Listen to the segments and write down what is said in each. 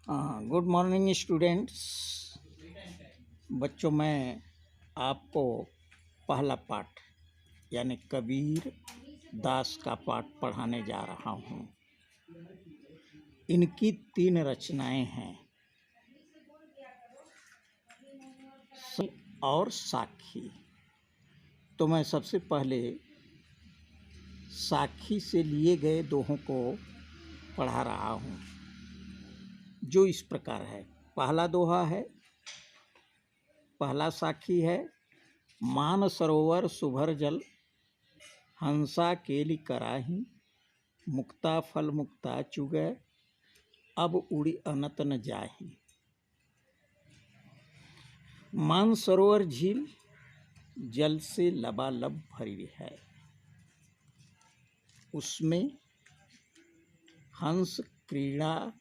Good morning students. बच्चों, मैं आपको पहला पाठ यानी कबीर दास का पाठ पढ़ाने जा रहा हूँ। इनकी 3 रचनाएं हैं, और साखी। तो मैं सबसे पहले साखी से लिए गए दोहों को पढ़ा रहा हूँ, जो इस प्रकार है। पहला दोहा है, पहला साखी है। मान सरोवर सुभर जल, हंसा केली कराही, मुक्ता फल मुक्ता चुगै, अब उड़ी अनत न जाही। मान सरोवर झील जल से लबालब भरी है, उसमें हंस क्रीड़ा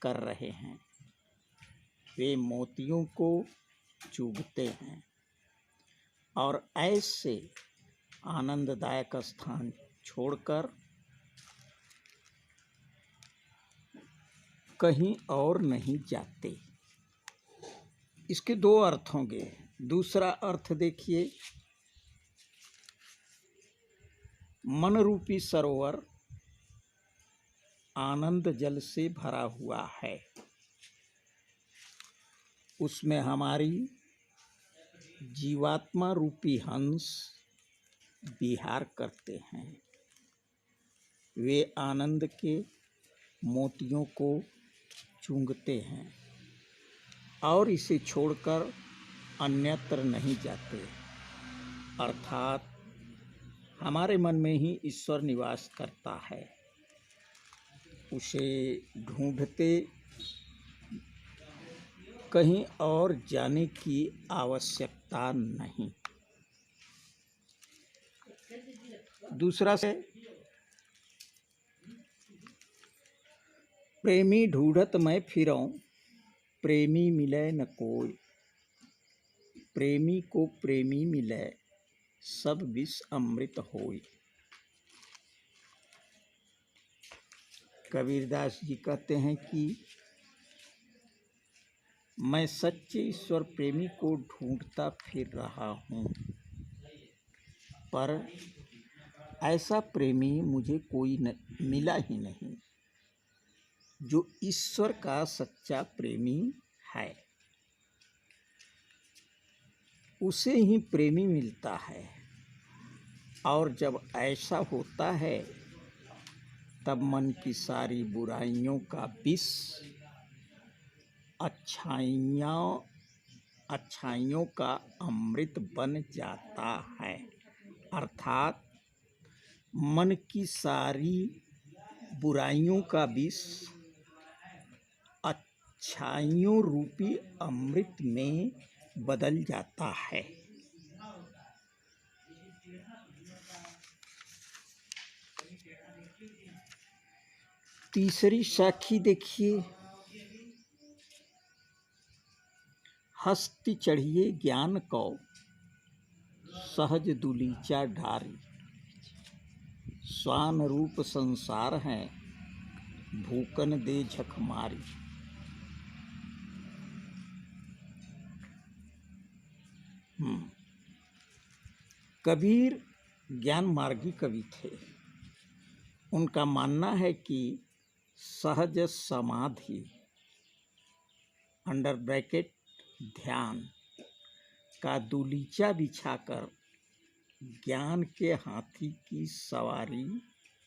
कर रहे हैं, वे मोतियों को चुगते हैं, और ऐसे आनंददायक स्थान छोड़कर कहीं और नहीं जाते। इसके 2 अर्थ होंगे। दूसरा अर्थ देखिए, मन रूपी सरोवर आनंद जल से भरा हुआ है, उसमें हमारी जीवात्मा रूपी हंस विहार करते हैं, वे आनंद के मोतियों को चूंघते हैं और इसे छोड़कर अन्यत्र नहीं जाते। अर्थात हमारे मन में ही ईश्वर निवास करता है, उसे ढूंढते कहीं और जाने की आवश्यकता नहीं। दूसरा से, प्रेमी ढूंढत मैं फिरऊं, प्रेमी मिले न कोई, प्रेमी को प्रेमी मिले, सब विष अमृत होई। कबीरदास जी कहते हैं कि मैं सच्चे ईश्वर प्रेमी को ढूंढता फिर रहा हूँ, पर ऐसा प्रेमी मुझे कोई मिला ही नहीं जो ईश्वर का सच्चा प्रेमी है। उसे ही प्रेमी मिलता है, और जब ऐसा होता है तब मन की सारी बुराइयों का विष अच्छाइयों का अमृत बन जाता है। अर्थात मन की सारी बुराइयों का विष अच्छाइयों रूपी अमृत में बदल जाता है। तीसरी साखी देखिए, हस्ती चढ़िए ज्ञान को, सहज दुलीचा ढारी, स्वान रूप संसार है, भूकन दे झक मारी। कबीर ज्ञान मार्गी कवि थे। उनका मानना है कि सहज समाधि अंडर ब्रैकेट ध्यान का दूलीचा बिछाकर ज्ञान के हाथी की सवारी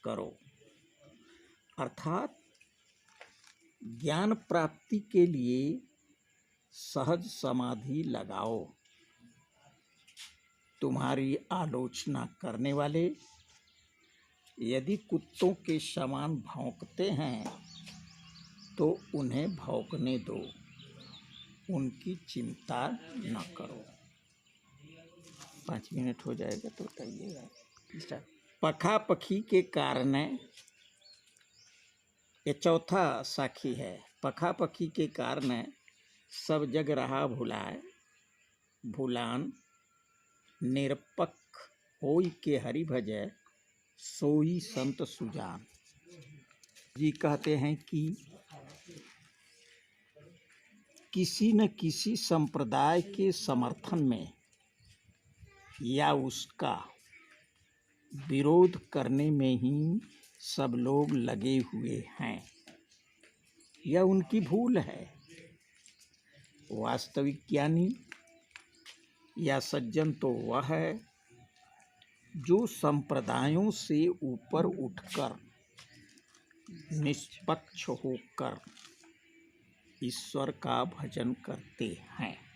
करो, अर्थात ज्ञान प्राप्ति के लिए सहज समाधि लगाओ। तुम्हारी आलोचना करने वाले यदि कुत्तों के समान भौंकते हैं तो उन्हें भौंकने दो, उनकी चिंता न करो। 5 मिनट हो जाएगा तो बताइएगा। पखा पखी के कारण, ये चौथा साखी है। पखा पखी के कारण सब जग रहा भुलाए, भूलान निरपक्ष होई के हरि भजै, सोई संत सुजान। जी कहते हैं कि किसी न किसी संप्रदाय के समर्थन में या उसका विरोध करने में ही सब लोग लगे हुए हैं। यह उनकी भूल है। वास्तविक ज्ञानी या सज्जन तो वह है जो संप्रदायों से ऊपर उठकर निष्पक्ष होकर ईश्वर का भजन करते हैं।